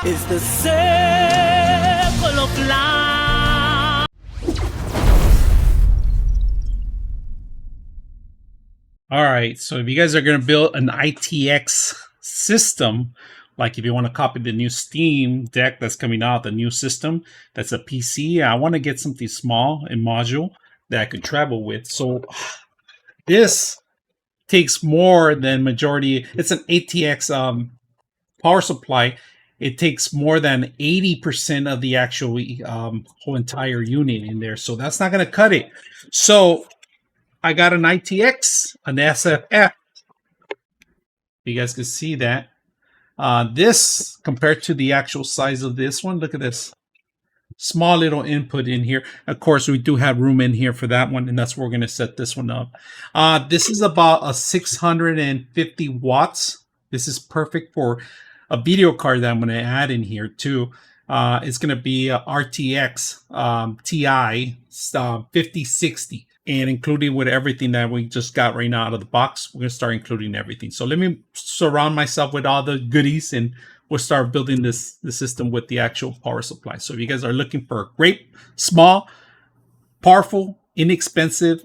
is the circle of life. All right, so if you guys are going to build an ITX system, like if you want to copy the new Steam Deck that's coming out, the new system that's a PC, I want to get something small and module that I could travel with. So this takes more than majority. It's an ATX power supply. It takes more than 80% of the actual whole entire unit in there. So that's not going to cut it. So I got an ITX, an SFF. You guys can see that. This, compared to the actual size of this one, look at this. Small little input in here. Of course, we do have room in here for that one, and that's where we're going to set this one up. This is about a 650 watts. This is perfect for a video card that I'm going to add in here too. It's going to be a RTX TI 5060. And included with everything that we just got right now out of the box, we're going to start including everything. So let me surround myself with all the goodies, and we'll start building the system with the actual power supply. So if you guys are looking for a great, small, powerful, inexpensive,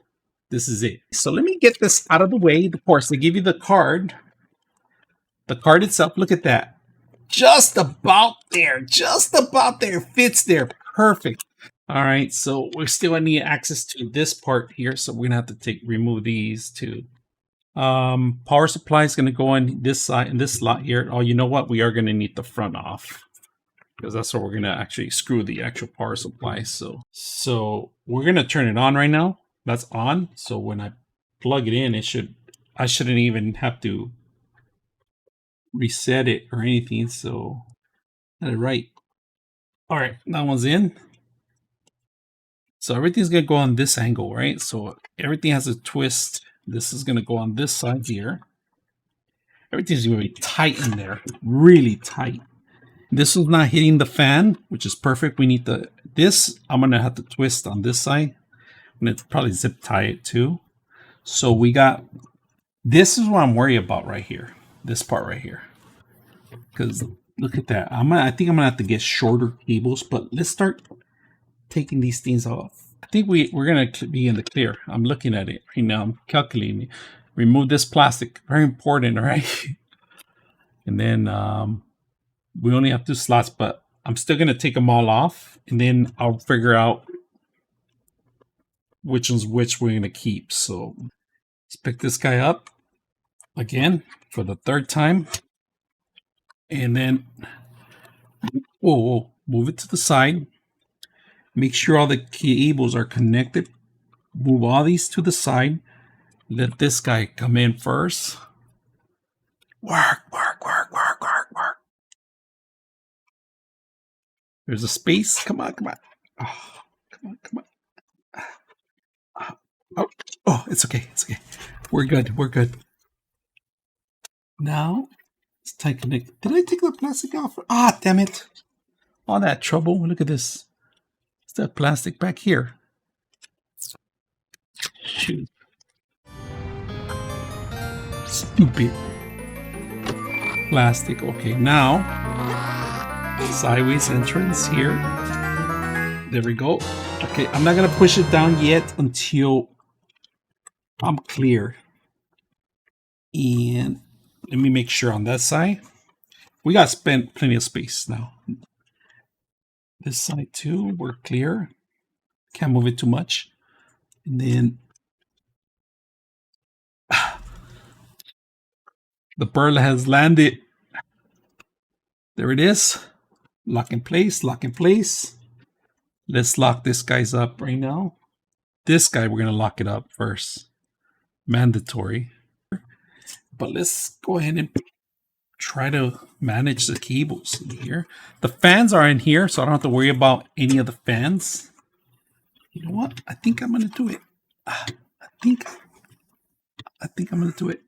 this is it. So let me get this out of the way. Of course, they give you the card. The card itself, look at that. Just about there. Just about there. Fits there. Perfect. All right, so we still need access to this part here, so we're gonna have to remove these too. Power supply is gonna go on this side, in this slot here. Oh, you know what? We are gonna need the front off because that's where we're gonna actually screw the actual power supply. So we're gonna turn it on right now. That's on. So when I plug it in, I shouldn't even have to reset it or anything. So got it right. All right, that one's in. So everything's going to go on this angle, right? So everything has a twist. This is going to go on this side here. Everything's going to be tight in there, really tight. This is not hitting the fan, which is perfect. We need this. I'm going to have to twist on this side. I'm going to probably zip tie it too. So we got, this is what I'm worried about right here. This part right here. Because look at that. I think I'm going to have to get shorter cables, but let's start taking these things off. I think we're going to be in the clear. I'm looking at it right now. I'm calculating it. Remove this plastic. Very important, right? And then we only have 2 slots, but I'm still going to take them all off. And then I'll figure out which one's which we're going to keep. So let's pick this guy up again for the 3rd time. And then, whoa, move it to the side. Make sure all the cables are connected. Move all these to the side. Let this guy come in first. Work. There's a space. Come on. Oh, come on. Oh, it's okay. We're good. Now, let's tight connect. Did I take the plastic off? Ah, damn it. All that trouble. Look at this. That plastic back here. Shoot. Stupid plastic. Okay, now sideways entrance here. There we go. Okay, I'm not gonna push it down yet until I'm clear. And let me make sure on that side. We got spent plenty of space now. This side too, we're clear. Can't move it too much. And then the pearl has landed. There it is. Lock in place. Let's lock this guy's up right now. This guy, we're going to lock it up first. Mandatory. But let's go ahead and try to manage the cables in here. The fans are in here, so I don't have to worry about any of the fans. You know what? I think I'm gonna do it. I think I'm gonna do it.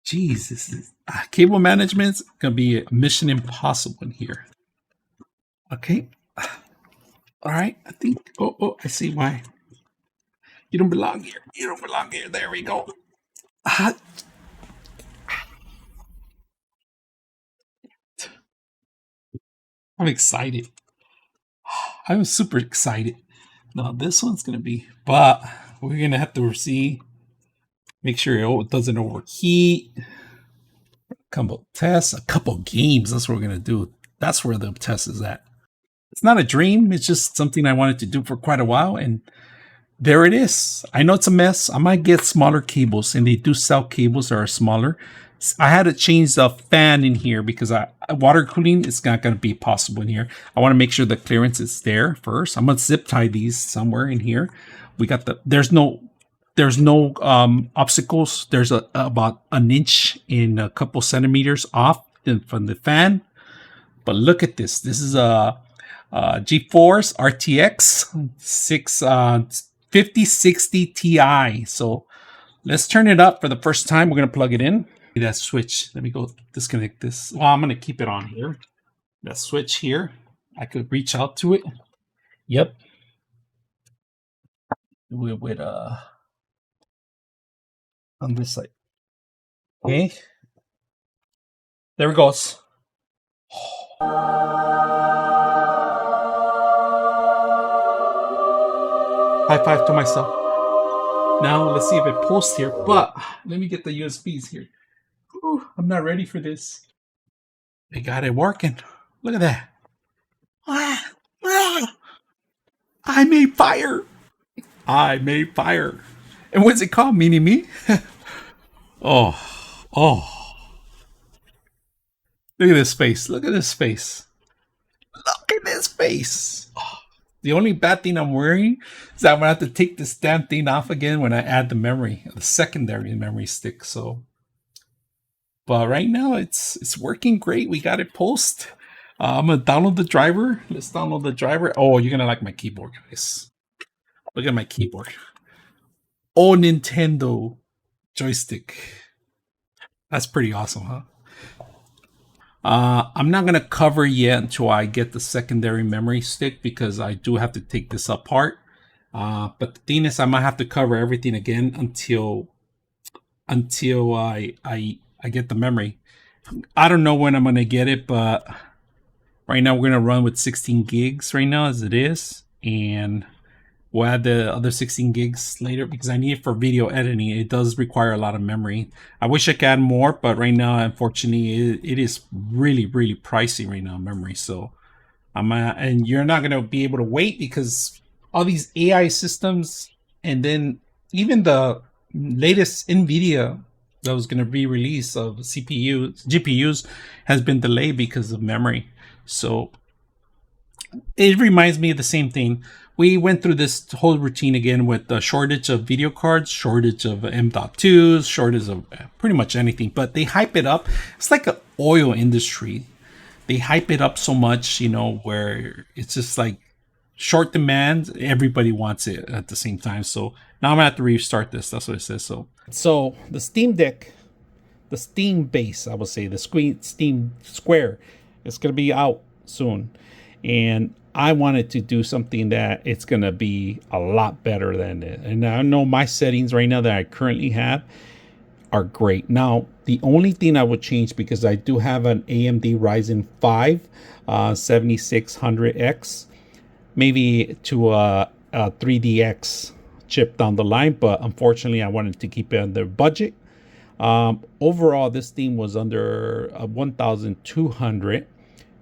Jesus, cable management's gonna be a mission impossible in here. Okay. All right. I think. Oh, I see why. You don't belong here. There we go. I'm excited. I'm super excited. Now this one's gonna be, but we're gonna have to see, make sure it doesn't overheat. Couple tests, a couple games. That's what we're gonna do. That's where the test is at. It's not a dream. It's just something I wanted to do for quite a while, and there it is. I know it's a mess. I might get smaller cables, and they do sell cables that are smaller. I had to change the fan in here because water cooling is not going to be possible in here. I want to make sure the clearance is there first. I'm going to zip tie these somewhere in here. We got there's no obstacles. There's about an inch and a couple centimeters off from the fan. But look at this. This is a GeForce RTX 5060 Ti. So let's turn it up for the first time. We're going to plug it in. That switch. Let me go disconnect this. Well, I'm going to keep it on here. That switch here. I could reach out to it. Yep. With on this side. Okay. There it goes. High five to myself. Now let's see if it pulls here, but let me get the USBs here. Ooh, I'm not ready for this. They got it working. Look at that. I made fire. I made fire. And what's it called? Mini-Me? Oh. Look at this face. Look at this face. Look at this face. Oh. The only bad thing I'm worrying is that I'm going to have to take this damn thing off again when I add the memory, the secondary memory stick. So, but right now it's working great. We got it post. I'm going to download the driver. Let's download the driver. Oh, you're going to like my keyboard, guys. Look at my keyboard. Oh, Nintendo joystick. That's pretty awesome, huh? I'm not going to cover yet until I get the secondary memory stick because I do have to take this apart. But the thing is, I might have to cover everything again until I get the memory. I don't know when I'm going to get it, but right now we're going to run with 16 gigs right now as it is. And we'll add the other 16 gigs later because I need it for video editing. It does require a lot of memory. I wish I could add more, but right now, unfortunately, it is really, really pricey right now, memory. So and you're not going to be able to wait because all these AI systems and then even the latest NVIDIA that was going to be released of GPUs has been delayed because of memory. So it reminds me of the same thing. We went through this whole routine again with the shortage of video cards, shortage of M.2s, shortage of pretty much anything. But they hype it up. It's like an oil industry. They hype it up so much, you know, where it's just like short demand. Everybody wants it at the same time. So now I'm going to have to restart this. That's what it says. So the Steam Deck, the Steam base, I would say, the Steam Square, it's going to be out soon. And I wanted to do something that it's going to be a lot better than it. And I know my settings right now that I currently have are great. Now, the only thing I would change, because I do have an AMD Ryzen 5 7600X, maybe to a 3DX chip down the line, but unfortunately I wanted to keep it under budget. Overall, this thing was under 1,200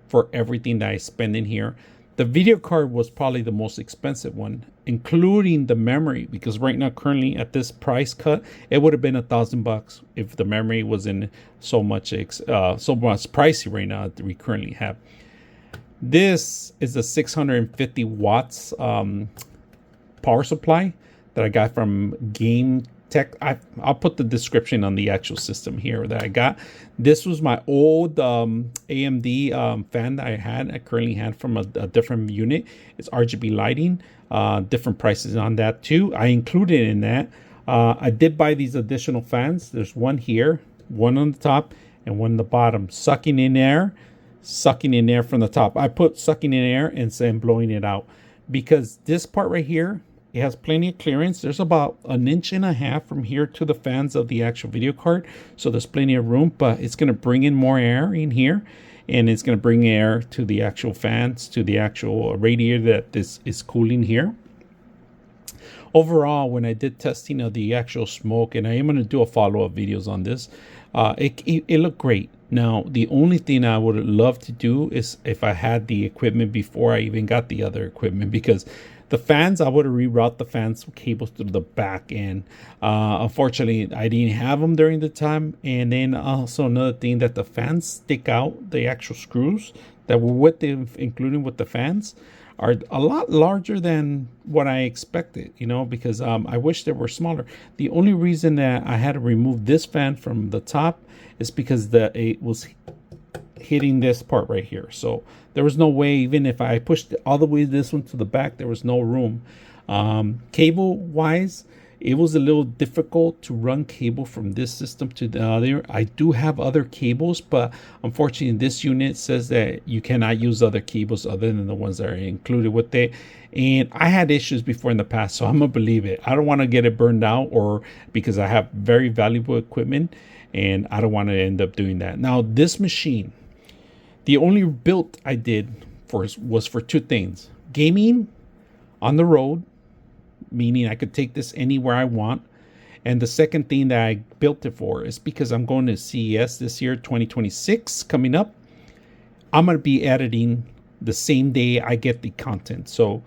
for everything that I spend in here. The video card was probably the most expensive one, including the memory, because right now, currently at this price cut, it would have been $1,000 if the memory wasn't so much pricey right now that we currently have. This is a 650 watts power supply that I got from GameTech. I'll put the description on the actual system here that I got. This was my old AMD fan that I currently had from a different unit. It's RGB lighting, different prices on that too. I included in that. I did buy these additional fans. There's one here, one on the top, and one on the bottom, sucking in air from the top. I put sucking in air and then blowing it out because this part right here, it has plenty of clearance. There's about 1.5 inches from here to the fans of the actual video card. So there's plenty of room, but it's going to bring in more air in here. and it's going to bring air to the actual fans, to the actual radiator that this is cooling here. Overall, when I did testing of the actual smoke, and I am going to do a follow-up videos on this, it looked great. Now, the only thing I would love to do is if I had the equipment before I even got the other equipment, because the fans, I would have rerouted the fans cables to the back end. Unfortunately, I didn't have them during the time. And then also another thing, that the fans stick out, the actual screws that were with the, including with the fans, are a lot larger than what I expected, you know, because I wish they were smaller. The only reason that I had to remove this fan from the top is because it was hitting this part right here. So there was no way, even if I pushed all the way this one to the back, there was no room. Cable wise, it was a little difficult to run cable from this system to the other. I do have other cables, but unfortunately this unit says that you cannot use other cables other than the ones that are included with it. And I had issues before in the past, so I'm gonna believe it. I don't want to get it burned out, or because I have very valuable equipment and I don't want to end up doing that. Now this machine, the only build I did was for two things: gaming on the road, meaning I could take this anywhere I want. And the second thing that I built it for is because I'm going to CES this year, 2026, coming up. I'm going to be editing the same day I get the content. So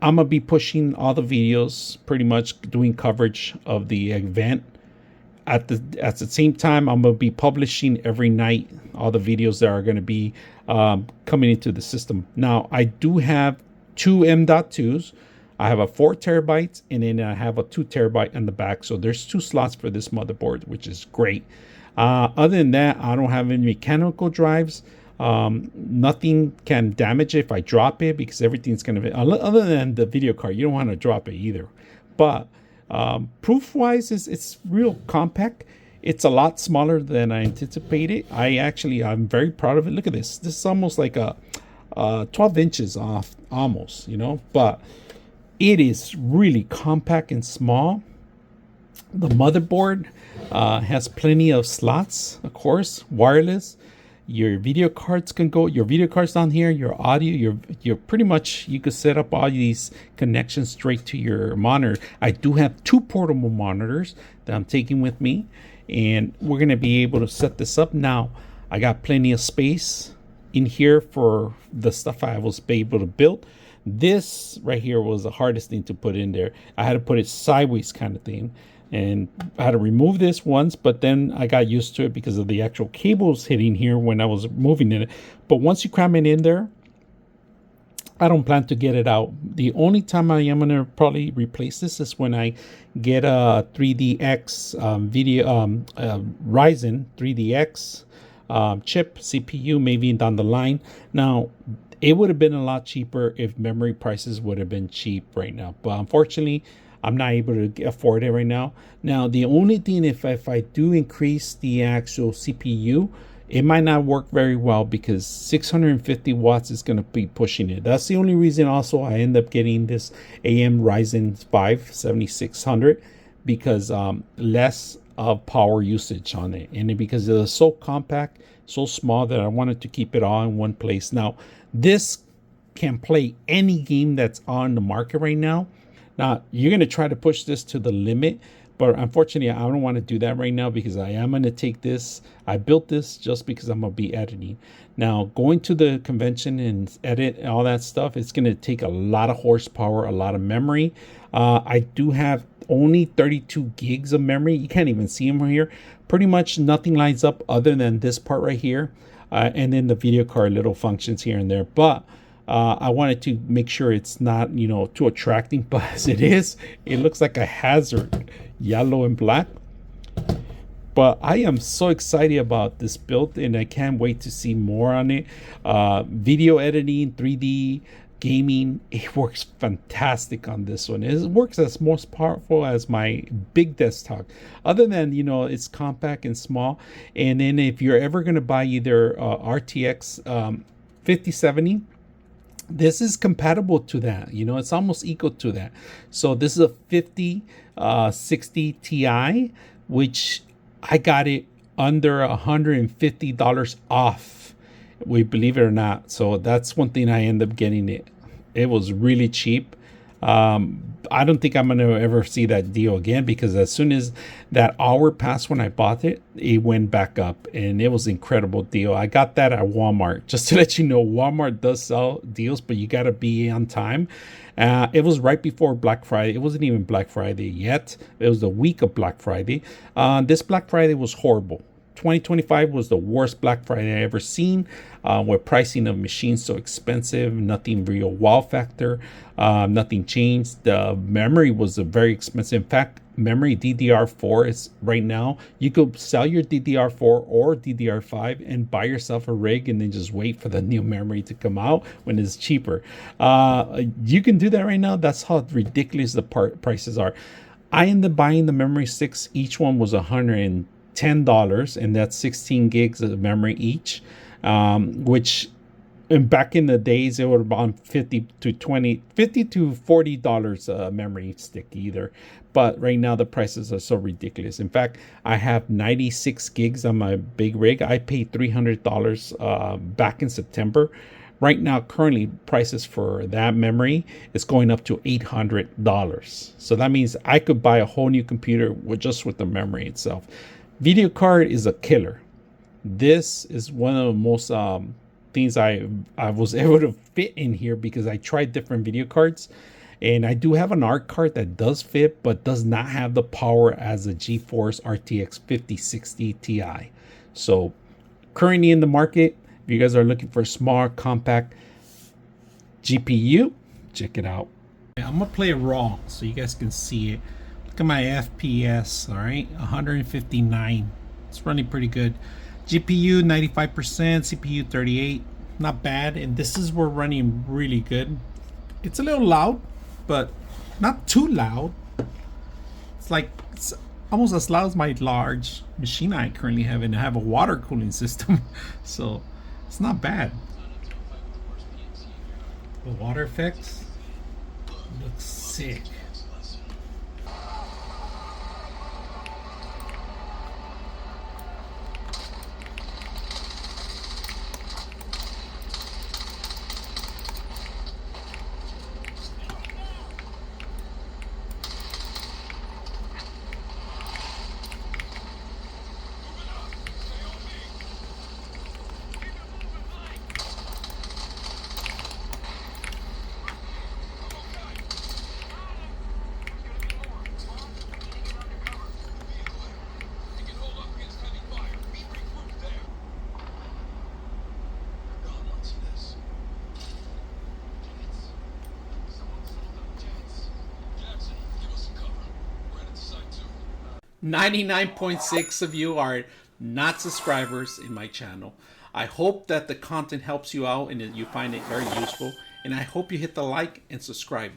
I'm going to be pushing all the videos, pretty much doing coverage of the event. At the same time, I'm going to be publishing every night all the videos that are going to be coming into the system. Now, I do have two M.2s. I have a 4 terabytes, and then I have a 2 terabyte on the back. So there's 2 slots for this motherboard, which is great. Other than that, I don't have any mechanical drives. Nothing can damage it if I drop it, because everything's going to be, other than the video card, you don't want to drop it either. But proof wise, it's real compact. It's a lot smaller than I anticipated. I'm very proud of it. Look at this. This is almost like a 12 inches off, almost, you know, but it is really compact and small. The motherboard has plenty of slots, of course, wireless. Your video cards can go, your video cards down here, your audio, you're pretty much, you could set up all these connections straight to your monitor. I do have 2 portable monitors that I'm taking with me, and we're going to be able to set this up. Now, I got plenty of space in here for the stuff I was able to build. This right here was the hardest thing to put in there. I had to put it sideways kind of thing, and I had to remove this once, but then I got used to it because of the actual cables hitting here when I was moving it. But once you cram it in there, I don't plan to get it out. The only time I am going to probably replace this is when I get a 3DX Ryzen 3DX chip CPU, maybe down the line. Now, it would have been a lot cheaper if memory prices would have been cheap right now. But unfortunately, I'm not able to afford it right now. Now, the only thing, if I do increase the actual CPU, it might not work very well, because 650 watts is going to be pushing it. That's the only reason also I end up getting this AMD Ryzen 5 7600, because less of power usage on it. And because it's so compact, so small, that I wanted to keep it all in one place. Now, this can play any game that's on the market right now. Now, you're going to try to push this to the limit, but unfortunately, I don't want to do that right now, because I am going to take this. I built this just because I'm going to be editing. Now, going to the convention and edit all that stuff, it's going to take a lot of horsepower, a lot of memory. I do have only 32 gigs of memory. You can't even see them here. Pretty much nothing lines up other than this part right here. And then the video card, little functions here and there. But I wanted to make sure it's not, you know, too attracting, but as it is, it looks like a hazard, yellow and black. But I am so excited about this build, and I can't wait to see more on it. Video editing, 3D gaming, it works fantastic on this one. It works as most powerful as my big desktop, other than, you know, it's compact and small. And then if you're ever going to buy either RTX 5070, this is compatible to that. You know, it's almost equal to that. So this is a 5060 Ti, which I got it under $150 off. We believe it or not. So that's one thing I end up getting it. It was really cheap. I don't think I'm gonna ever see that deal again, because as soon as that hour passed when I bought it, it went back up, and it was an incredible deal. I got that at Walmart. Just to let you know, Walmart does sell deals, but you gotta be on time. It was right before Black Friday. It wasn't even Black Friday yet. It was the week of Black Friday. This Black Friday was horrible. 2025 was the worst Black Friday I ever seen, with pricing of machines so expensive, nothing real wow factor, nothing changed. The memory was a very expensive. In fact, memory DDR4 is right now, you could sell your DDR4 or DDR5 and buy yourself a rig and then just wait for the new memory to come out when it's cheaper. You can do that right now. That's how ridiculous the prices are. I ended up buying the memory sticks. Each one was $110, and that's 16 gigs of memory each, which back in the days it would have been $50 to $40 a memory stick either. But right now the prices are so ridiculous. In fact, I have 96 gigs on my big rig. I paid $300 back in September. Right now, currently, prices for that memory is going up to $800. So that means I could buy a whole new computer with the memory itself. Video card is a killer. This is one of the most things I was able to fit in here, because I tried different video cards, and I do have an ARC card that does fit, but does not have the power as a GeForce RTX 5060 Ti. So currently in the market, if you guys are looking for a small, compact GPU, check it out. I'm gonna play it raw so you guys can see it. Look at my FPS, all right, 159. It's running pretty good. GPU 95%, CPU 38, not bad. And this is where running really good. It's a little loud, but not too loud. It's almost as loud as my large machine I currently have, and I have a water cooling system, so it's not bad. The water effects looks sick. .6 of you are not subscribers in my channel. I hope that the content helps you out and that you find it very useful, and I hope you hit the like and subscribe.